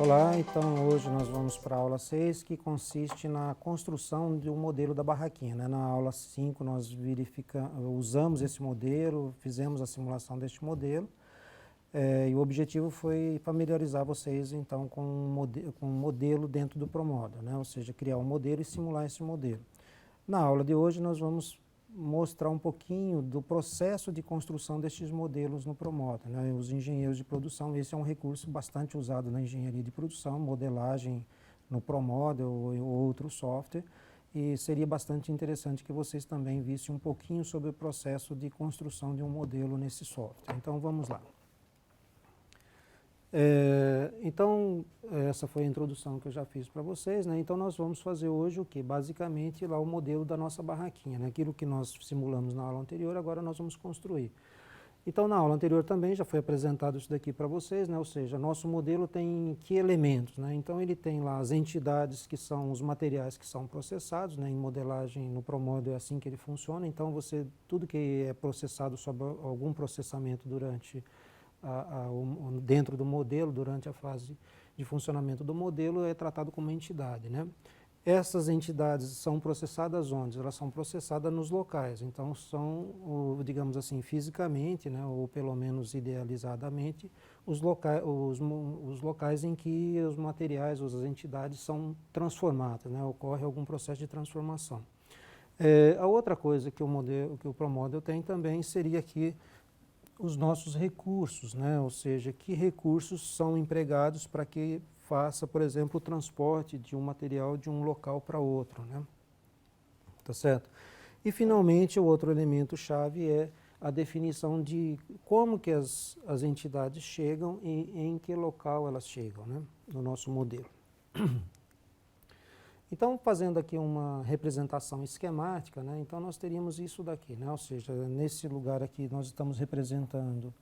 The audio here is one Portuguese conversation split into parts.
Olá, então hoje nós vamos para a aula 6, que consiste na construção de um modelo da barraquinha, né? Na aula 5 nós usamos esse modelo, fizemos a simulação deste modelo, e o objetivo foi familiarizar vocês então com um modelo dentro do ProModel, né? Ou seja, criar um modelo e simular esse modelo. Na aula de hoje nós vamos mostrar um pouquinho do processo de construção destes modelos no ProModel, né? Os engenheiros de produção, esse é um recurso bastante usado na engenharia de produção, modelagem no ProModel ou outro software, e seria bastante interessante que vocês também vissem um pouquinho sobre o processo de construção de um modelo nesse software. Então vamos lá. Então, essa foi a introdução que eu já fiz para vocês, né? Então nós vamos fazer hoje o que? Basicamente lá o modelo da nossa barraquinha, né? Aquilo que nós simulamos na aula anterior, agora nós vamos construir. Então na aula anterior também já foi apresentado isso daqui para vocês, né? Ou seja, nosso modelo tem que elementos, né? Então ele tem lá as entidades que são os materiais que são processados, né? Em modelagem no ProModel é assim que ele funciona, então tudo que é processado sob algum processamento durante dentro do modelo, durante a fase de funcionamento do modelo, é tratado como entidade, né? Essas entidades são processadas onde? Elas são processadas nos locais, então são, digamos assim, fisicamente, né, ou pelo menos idealizadamente, os locais em que os materiais, as entidades são transformadas, né, ocorre algum processo de transformação. A outra coisa que o ProModel tem também seria aqui os nossos recursos, né? Ou seja, que recursos são empregados para que faça, por exemplo, o transporte de um material de um local para outro, né? Tá certo? E finalmente o outro elemento chave é a definição de como que as entidades chegam e em que local elas chegam, né? No nosso modelo. Então, fazendo aqui uma representação esquemática, né, então nós teríamos isso daqui, né, ou seja, nesse lugar aqui nós estamos representando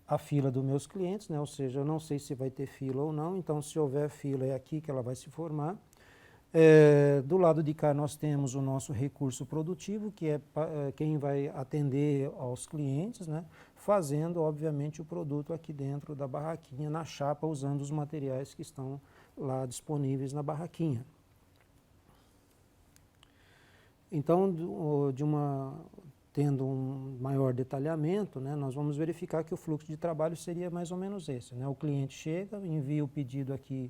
a fila dos meus clientes, né, ou seja, eu não sei se vai ter fila ou não, então se houver fila é aqui que ela vai se formar. Do lado de cá nós temos o nosso recurso produtivo, que é quem vai atender aos clientes, né, fazendo obviamente o produto aqui dentro da barraquinha, na chapa, usando os materiais que estão lá disponíveis na barraquinha. Então, tendo um maior detalhamento, né, nós vamos verificar que o fluxo de trabalho seria mais ou menos esse, né? O cliente chega, envia o pedido aqui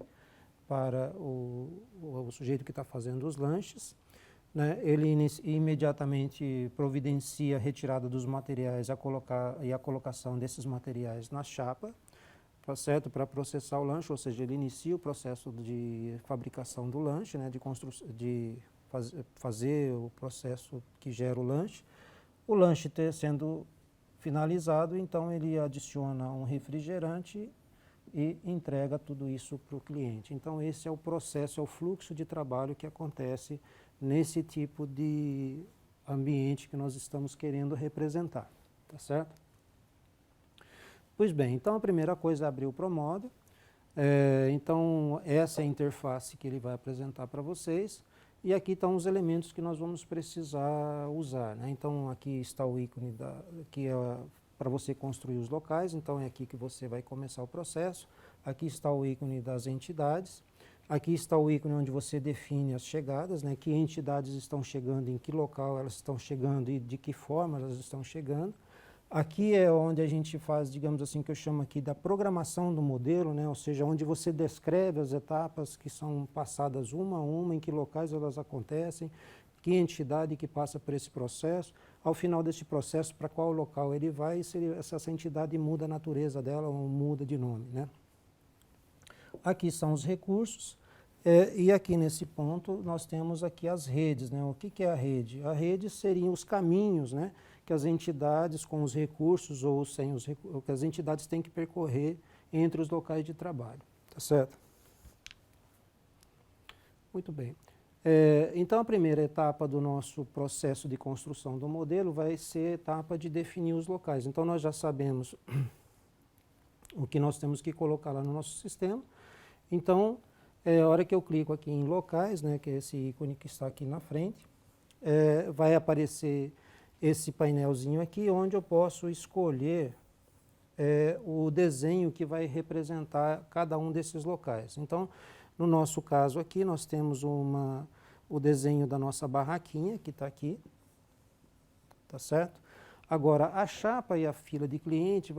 para o sujeito que está fazendo os lanches, né? Ele imediatamente providencia a retirada dos materiais e a colocação desses materiais na chapa, tá certo? Para processar o lanche, ou seja, ele inicia o processo de fabricação do lanche, né, de fazer o processo que gera o lanche. O lanche sendo finalizado, então ele adiciona um refrigerante e entrega tudo isso para o cliente. Então esse é o processo, é o fluxo de trabalho que acontece nesse tipo de ambiente que nós estamos querendo representar, tá certo? Pois bem, então a primeira coisa é abrir o ProModel. Então essa é a interface que ele vai apresentar para vocês. E aqui estão os elementos que nós vamos precisar usar, né? Então aqui está o ícone que é para você construir os locais, então é aqui que você vai começar o processo. Aqui está o ícone das entidades. Aqui está o ícone onde você define as chegadas, né? Que entidades estão chegando, em que local elas estão chegando e de que forma elas estão chegando. Aqui é onde a gente faz, digamos assim, que eu chamo aqui da programação do modelo, né? Ou seja, onde você descreve as etapas que são passadas uma a uma, em que locais elas acontecem, que entidade que passa por esse processo, ao final desse processo, para qual local ele vai, e se essa entidade muda a natureza dela ou muda de nome, né? Aqui são os recursos, e aqui nesse ponto nós temos aqui as redes, né? O que é a rede? A rede seriam os caminhos, né, que as entidades com os recursos ou sem os recursos, que as entidades têm que percorrer entre os locais de trabalho, tá certo? Muito bem. Então a primeira etapa do nosso processo de construção do modelo vai ser a etapa de definir os locais. Então nós já sabemos o que nós temos que colocar lá no nosso sistema. Então, a hora que eu clico aqui em locais, né, que é esse ícone que está aqui na frente, vai aparecer esse painelzinho aqui, onde eu posso escolher o desenho que vai representar cada um desses locais. Então, no nosso caso aqui, nós temos o desenho da nossa barraquinha, que está aqui, tá certo? Agora, a chapa e a fila de cliente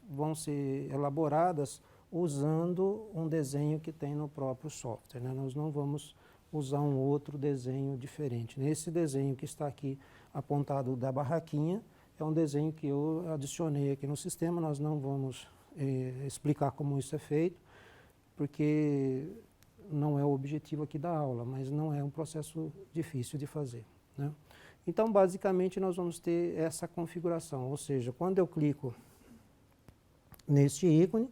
vão ser elaboradas usando um desenho que tem no próprio software, né? Nós não vamos usar um outro desenho diferente. Esse desenho que está aqui apontado da barraquinha é um desenho que eu adicionei aqui no sistema. Nós não vamos explicar como isso é feito, porque não é o objetivo aqui da aula, mas não é um processo difícil de fazer, né? Então, basicamente, nós vamos ter essa configuração, ou seja, quando eu clico neste ícone,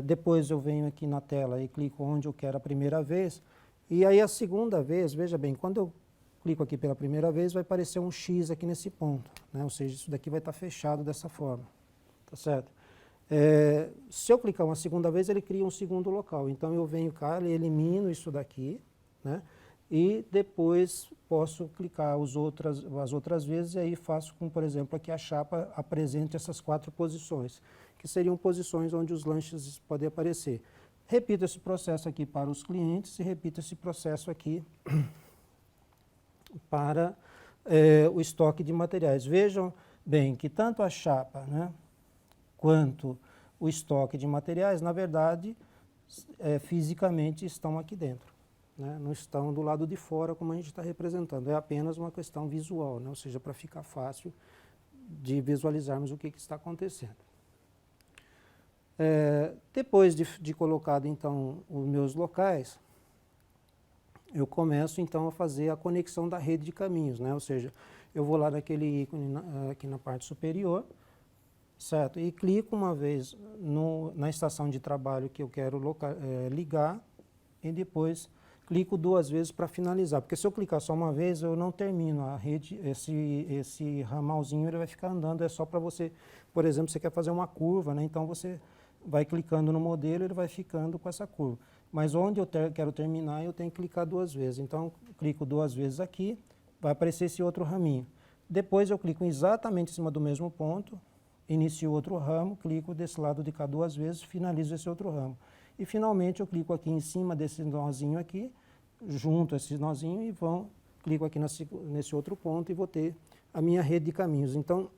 depois eu venho aqui na tela e clico onde eu quero a primeira vez, e aí a segunda vez, veja bem, quando eu clico aqui pela primeira vez, vai aparecer um X aqui nesse ponto, né? Ou seja, isso daqui vai estar fechado dessa forma, tá certo? Se eu clicar uma segunda vez, ele cria um segundo local, então eu venho cá e elimino isso daqui, né? E depois posso clicar as outras vezes e aí faço com, por exemplo, aqui a chapa apresente essas 4 posições, que seriam posições onde os lanches podem aparecer. Repito esse processo aqui para os clientes e repito esse processo aqui para o estoque de materiais. Vejam bem que tanto a chapa, né, quanto o estoque de materiais, na verdade, fisicamente estão aqui dentro, né, não estão do lado de fora como a gente está representando. É apenas uma questão visual, né, ou seja, para ficar fácil de visualizarmos o que está acontecendo. Depois de colocado, então, os meus locais, eu começo, então, a fazer a conexão da rede de caminhos, né? Ou seja, eu vou lá naquele ícone aqui na parte superior, certo? E clico uma vez na estação de trabalho que eu quero ligar e depois clico 2 vezes para finalizar. Porque se eu clicar só uma vez, eu não termino a rede, esse ramalzinho ele vai ficar andando, é só para você, por exemplo, você quer fazer uma curva, né? Então você vai clicando no modelo, ele vai ficando com essa curva. Mas onde eu quero terminar, eu tenho que clicar 2 vezes. Então, clico 2 vezes aqui, vai aparecer esse outro raminho. Depois eu clico exatamente em cima do mesmo ponto, inicio outro ramo, clico desse lado de cá 2 vezes, finalizo esse outro ramo. E finalmente eu clico aqui em cima desse nozinho aqui, junto esse nozinho e clico aqui nesse outro ponto e vou ter a minha rede de caminhos. Então,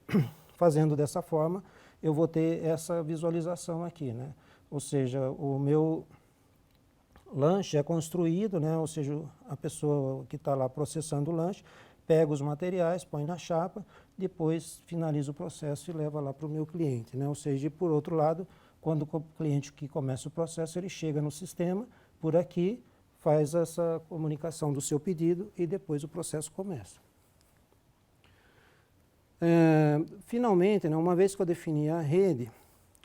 fazendo dessa forma, eu vou ter essa visualização aqui, né? Ou seja, o meu lanche é construído, né? Ou seja, a pessoa que está lá processando o lanche pega os materiais, põe na chapa, depois finaliza o processo e leva lá para o meu cliente, né? Ou seja, e por outro lado, quando o cliente que começa o processo, ele chega no sistema, por aqui, faz essa comunicação do seu pedido e depois o processo começa. Finalmente, né, uma vez que eu defini a rede,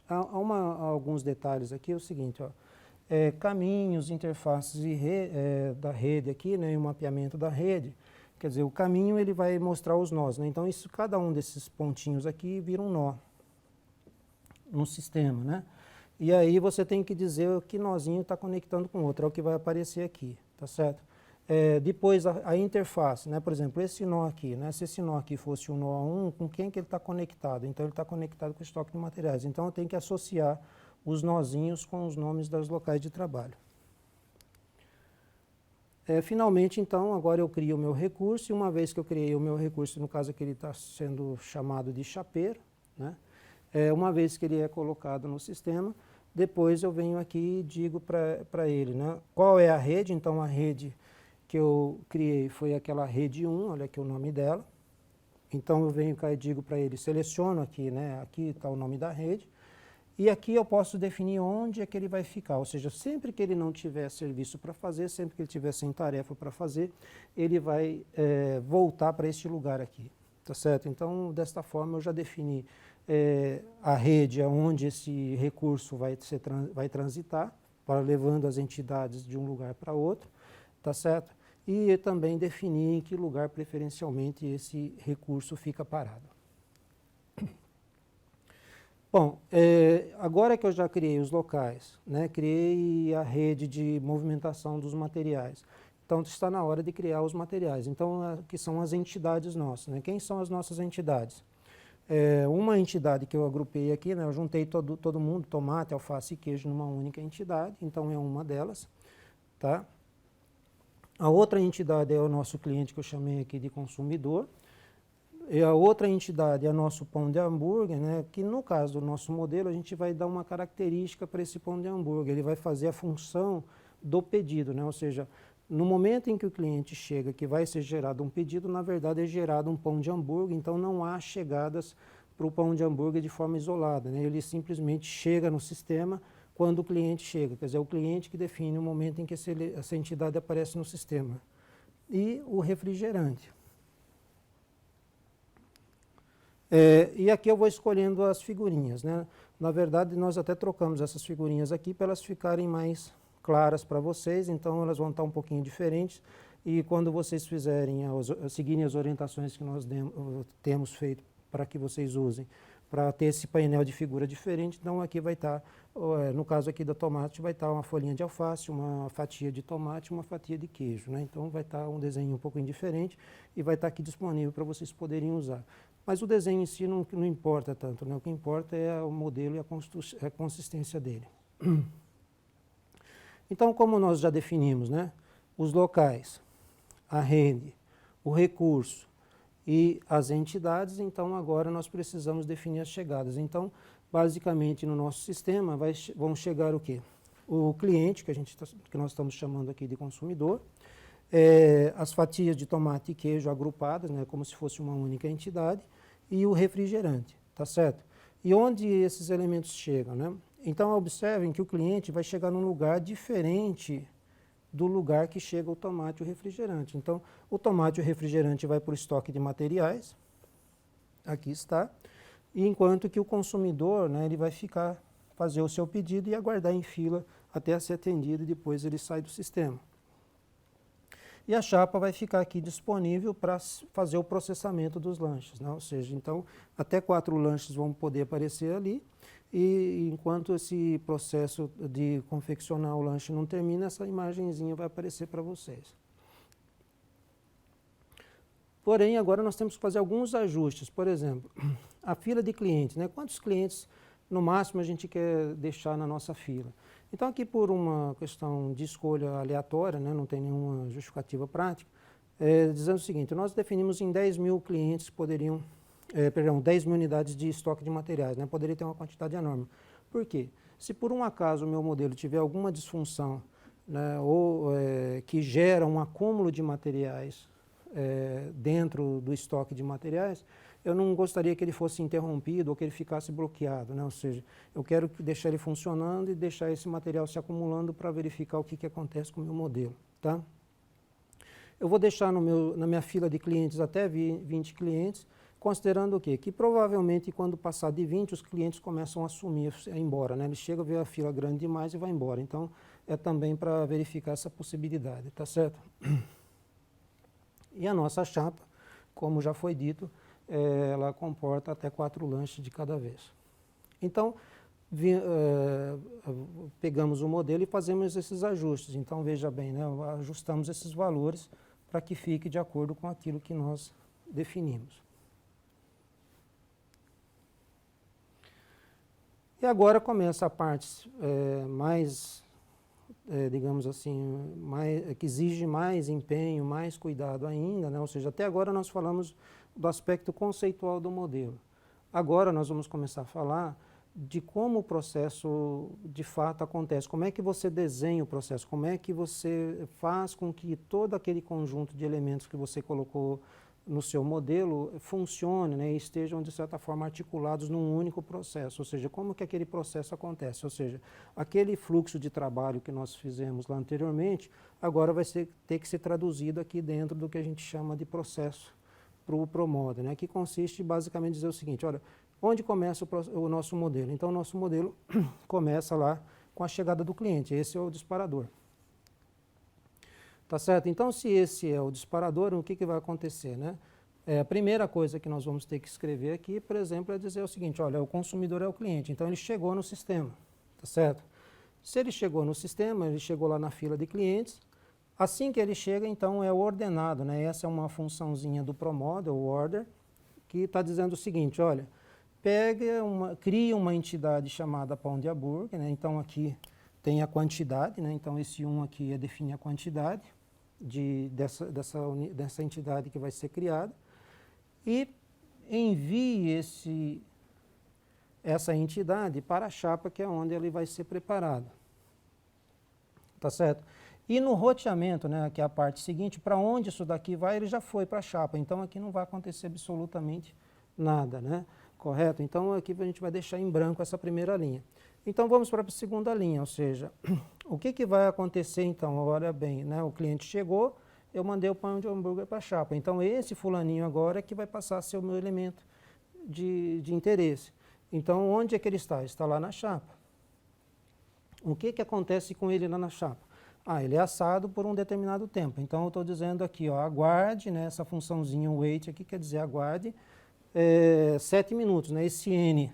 há alguns detalhes aqui, é o seguinte, ó, caminhos, interfaces da rede aqui, né, e o mapeamento da rede. Quer dizer, o caminho ele vai mostrar os nós, né? Então, cada um desses pontinhos aqui vira um nó no sistema, né? E aí você tem que dizer que nozinho está conectando com o outro, é o que vai aparecer aqui, tá certo? Depois a interface, né? Por exemplo, esse nó aqui, né? Se esse nó aqui fosse um nó 1, com quem que ele está conectado? Então ele está conectado com o estoque de materiais. Então eu tenho que associar os nozinhos com os nomes dos locais de trabalho. Finalmente, então, agora eu crio o meu recurso, e uma vez que eu criei o meu recurso, no caso aqui ele está sendo chamado de chapeiro, né? Uma vez que ele é colocado no sistema, depois eu venho aqui e digo para ele, né, qual é a rede. Então a rede que eu criei foi aquela rede 1, olha aqui o nome dela. Então eu venho cá e digo para ele, seleciono aqui, né, aqui está o nome da rede, e aqui eu posso definir onde é que ele vai ficar, ou seja, sempre que ele não tiver serviço para fazer, sempre que ele tiver sem tarefa para fazer, ele vai voltar para este lugar aqui, tá certo? Então, desta forma eu já defini a rede onde esse recurso vai transitar, para levando as entidades de um lugar para outro, tá certo? E também definir em que lugar preferencialmente esse recurso fica parado. Bom, agora que eu já criei os locais, né, criei a rede de movimentação dos materiais, então está na hora de criar os materiais. Então, que são as entidades nossas, né? Quem são as nossas entidades? uma entidade que eu agrupei aqui, né, eu juntei todo mundo, tomate, alface e queijo, numa única entidade, então é uma delas. Tá? A outra entidade é o nosso cliente que eu chamei aqui de consumidor. E a outra entidade é o nosso pão de hambúrguer, né, que no caso do nosso modelo a gente vai dar uma característica para esse pão de hambúrguer. Ele vai fazer a função do pedido, né, ou seja, no momento em que o cliente chega, que vai ser gerado um pedido, na verdade é gerado um pão de hambúrguer, então não há chegadas para o pão de hambúrguer de forma isolada, né, ele simplesmente chega no sistema quando o cliente chega, quer dizer, é o cliente que define o momento em que essa entidade aparece no sistema. E o refrigerante. E aqui eu vou escolhendo as figurinhas, né? Na verdade, nós até trocamos essas figurinhas aqui para elas ficarem mais claras para vocês, então elas vão estar um pouquinho diferentes. E quando vocês seguirem as orientações que nós temos feito para que vocês usem, para ter esse painel de figura diferente, então aqui vai estar, no caso aqui da tomate, vai estar uma folhinha de alface, uma fatia de tomate, uma fatia de queijo, né? Então vai estar um desenho um pouquinho diferente e vai estar aqui disponível para vocês poderem usar. Mas o desenho em si não importa tanto, né? O que importa é o modelo e a consistência dele. Então, como nós já definimos, né, os locais, a rede, o recurso e as entidades, então agora nós precisamos definir as chegadas. Então, basicamente no nosso sistema vão chegar o quê? O cliente, que nós estamos chamando aqui de consumidor, as fatias de tomate e queijo agrupadas, né, como se fosse uma única entidade, e o refrigerante, tá certo? E onde esses elementos chegam, né? Então observem que o cliente vai chegar num lugar diferente do lugar que chega o tomate e o refrigerante. Então o tomate e o refrigerante vai para o estoque de materiais, aqui está, e enquanto que o consumidor, né, ele vai fazer o seu pedido e aguardar em fila até ser atendido e depois ele sai do sistema. E a chapa vai ficar aqui disponível para fazer o processamento dos lanches, né? Ou seja, então até 4 lanches vão poder aparecer ali e enquanto esse processo de confeccionar o lanche não termina, essa imagenzinha vai aparecer para vocês. Porém, agora nós temos que fazer alguns ajustes. Por exemplo, a fila de clientes, né? Quantos clientes no máximo a gente quer deixar na nossa fila? Então aqui por uma questão de escolha aleatória, né, não tem nenhuma justificativa prática, dizendo o seguinte, nós definimos em 10 mil clientes poderiam, 10 mil unidades de estoque de materiais, né, poderia ter uma quantidade enorme. Por quê? Se por um acaso o meu modelo tiver alguma disfunção, né, ou que gera um acúmulo de materiais dentro do estoque de materiais, eu não gostaria que ele fosse interrompido ou que ele ficasse bloqueado, né? Ou seja, eu quero deixar ele funcionando e deixar esse material se acumulando para verificar o que acontece com o meu modelo. Tá? Eu vou deixar na minha fila de clientes até 20 clientes, considerando o quê? Que provavelmente quando passar de 20, os clientes começam a sumir, a ir embora, né? Eles chegam a ver a fila grande demais e vai embora. Então, é também para verificar essa possibilidade, tá certo? E a nossa chapa, como já foi dito, ela comporta até 4 lanches de cada vez. Então, pegamos o modelo e fazemos esses ajustes. Então, veja bem, né, ajustamos esses valores para que fique de acordo com aquilo que nós definimos. E agora começa a parte mais, digamos assim, que exige mais empenho, mais cuidado ainda, né? Ou seja, até agora nós falamos do aspecto conceitual do modelo. Agora nós vamos começar a falar de como o processo de fato acontece, como é que você desenha o processo, como é que você faz com que todo aquele conjunto de elementos que você colocou no seu modelo funcione, né, e estejam de certa forma articulados num único processo, ou seja, como que aquele processo acontece, ou seja, aquele fluxo de trabalho que nós fizemos lá anteriormente, agora vai ter que ser traduzido aqui dentro do que a gente chama de processo para o ProModel, né, que consiste basicamente em dizer o seguinte, olha, onde começa o nosso modelo? Então, o nosso modelo começa lá com a chegada do cliente, esse é o disparador. Tá certo? Então, se esse é o disparador, o que vai acontecer, né? A primeira coisa que nós vamos ter que escrever aqui, por exemplo, é dizer o seguinte, olha, o consumidor é o cliente, então ele chegou no sistema, tá certo? Se ele chegou no sistema, ele chegou lá na fila de clientes, assim que ele chega, então é o ordenado, né? Essa é uma funçãozinha do ProModel, o order, que está dizendo o seguinte, olha, cria uma entidade chamada pão de hambúrguer, né? Então aqui tem a quantidade, né? Então esse 1 aqui define a quantidade dessa entidade que vai ser criada e envie essa entidade para a chapa que é onde ele vai ser preparado. Tá certo? E no roteamento, né, que é a parte seguinte, para onde isso daqui vai, ele já foi para a chapa. Então aqui não vai acontecer absolutamente nada, né? Correto? Então aqui a gente vai deixar em branco essa primeira linha. Então vamos para a segunda linha, ou seja, o que vai acontecer então? Olha bem, né? O cliente chegou, eu mandei o pão de hambúrguer para a chapa. Então esse fulaninho agora é que vai passar a ser o meu elemento de interesse. Então onde é que ele está? Está lá na chapa. O que acontece com ele lá na chapa? Ele é assado por um determinado tempo. Então eu estou dizendo aqui, ó, aguarde, né, essa funçãozinha wait aqui quer dizer aguarde 7 minutos. Né, esse N,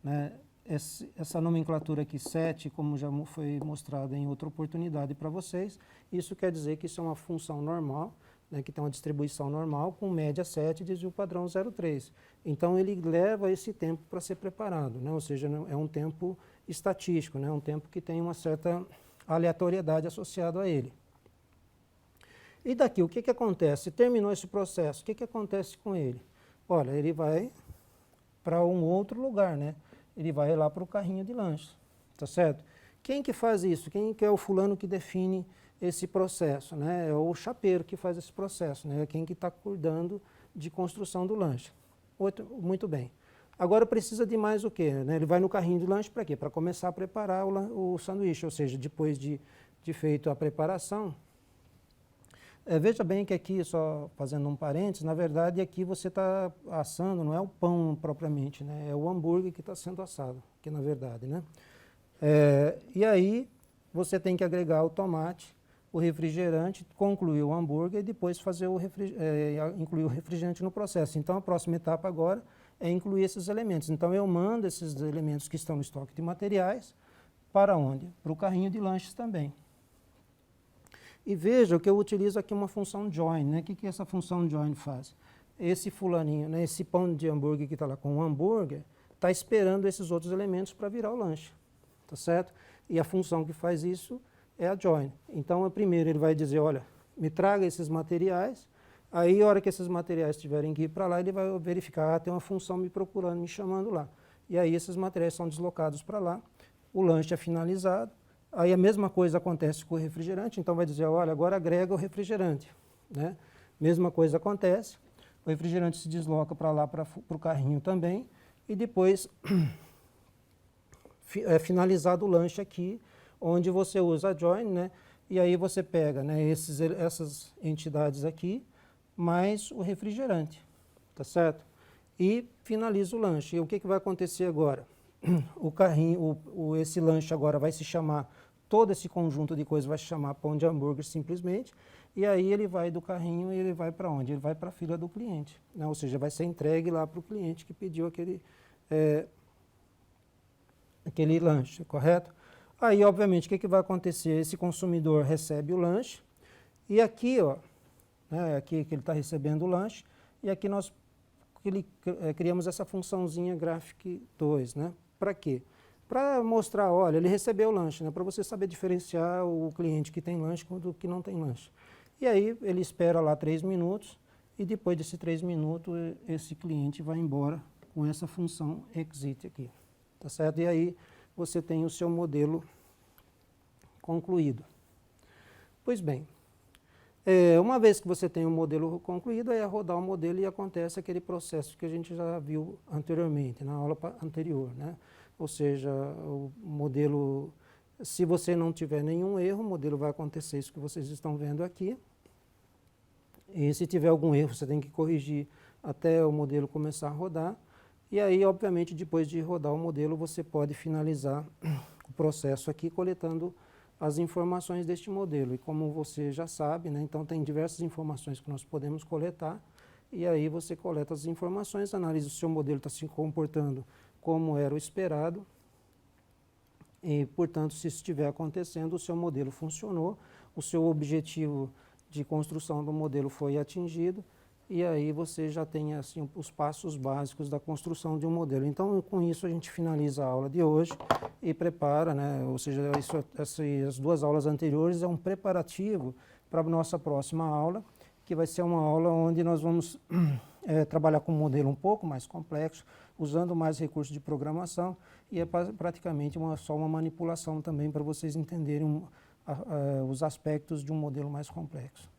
né, essa nomenclatura aqui 7, como já foi mostrado em outra oportunidade para vocês, isso quer dizer que isso é uma função normal, né, que tem uma distribuição normal com média 7 e desvio padrão 0,3. Então ele leva esse tempo para ser preparado, né, ou seja, é um tempo estatístico, né, um tempo que tem uma certa aleatoriedade associada a ele. E daqui, o que acontece? Terminou esse processo, o que acontece com ele? Olha, ele vai para um outro lugar, né? Ele vai lá para o carrinho de lanche, tá certo? Quem que faz isso? Quem que é o fulano que define esse processo, né? É o chapeiro que faz esse processo, né? É quem que está cuidando de construção do lanche. Muito bem. Agora precisa de mais o quê? Né? Ele vai no carrinho de lanche para quê? Para começar a preparar o sanduíche, ou seja, depois de feito a preparação. Veja bem que aqui, só fazendo um parênteses, na verdade aqui você está assando, não é o pão propriamente, né? É o hambúrguer que está sendo assado, aqui na verdade, né? E aí você tem que agregar o tomate, o refrigerante, concluir o hambúrguer e depois fazer incluir o refrigerante no processo. Então a próxima etapa agora é incluir esses elementos. Então eu mando esses elementos que estão no estoque de materiais para onde? Para o carrinho de lanches também. E veja que eu utilizo aqui uma função join, né? O que essa função join faz? Esse fulaninho, né? Esse pão de hambúrguer que está lá com o hambúrguer, está esperando esses outros elementos para virar o lanche, tá certo? E a função que faz isso é a join. Então, primeiro ele vai dizer, olha, me traga esses materiais, aí a hora que esses materiais tiverem que ir para lá, ele vai verificar, tem uma função me procurando, me chamando lá. E aí esses materiais são deslocados para lá, o lanche é finalizado, aí a mesma coisa acontece com o refrigerante, então vai dizer, olha, agora agrega o refrigerante, né? Mesma coisa acontece, o refrigerante se desloca para lá, para o carrinho também, e depois é finalizado o lanche aqui, onde você usa a join, né? E aí você pega, né, essas entidades aqui, mais o refrigerante, tá certo? E finaliza o lanche. E o que vai acontecer agora? O carrinho, esse lanche agora vai se chamar, todo esse conjunto de coisas vai se chamar pão de hambúrguer simplesmente, e aí ele vai do carrinho e ele vai para onde? Ele vai para a fila do cliente, né? Ou seja, vai ser entregue lá para o cliente que pediu aquele lanche, correto? Aí, obviamente, o que vai acontecer? Esse consumidor recebe o lanche, e aqui, ó, né, aqui que ele está recebendo o lanche, e aqui nós criamos essa funçãozinha graphic 2, né? Para quê? Para mostrar, olha, ele recebeu o lanche, né? Para você saber diferenciar o cliente que tem lanche do que não tem lanche. E aí ele espera lá 3 minutos, e depois desses 3 minutos, esse cliente vai embora com essa função exit aqui, tá certo? E aí você tem o seu modelo concluído. Pois bem, uma vez que você tem o modelo concluído, é rodar o modelo e acontece aquele processo que a gente já viu anteriormente, na aula anterior, né? Ou seja, o modelo, se você não tiver nenhum erro, o modelo vai acontecer isso que vocês estão vendo aqui. E se tiver algum erro, você tem que corrigir até o modelo começar a rodar. E aí, obviamente, depois de rodar o modelo, você pode finalizar o processo aqui coletando as informações deste modelo. E como você já sabe, né, então tem diversas informações que nós podemos coletar, e aí você coleta as informações, analisa se o seu modelo está se comportando como era o esperado, e, portanto, se isso estiver acontecendo, o seu modelo funcionou, o seu objetivo de construção do modelo foi atingido, e aí você já tem assim, os passos básicos da construção de um modelo. Então, com isso, a gente finaliza a aula de hoje e prepara, né? Ou seja, essas 2 aulas anteriores é um preparativo para a nossa próxima aula, que vai ser uma aula onde nós vamos trabalhar com um modelo um pouco mais complexo, usando mais recursos de programação, e é praticamente só uma manipulação também para vocês entenderem os aspectos de um modelo mais complexo.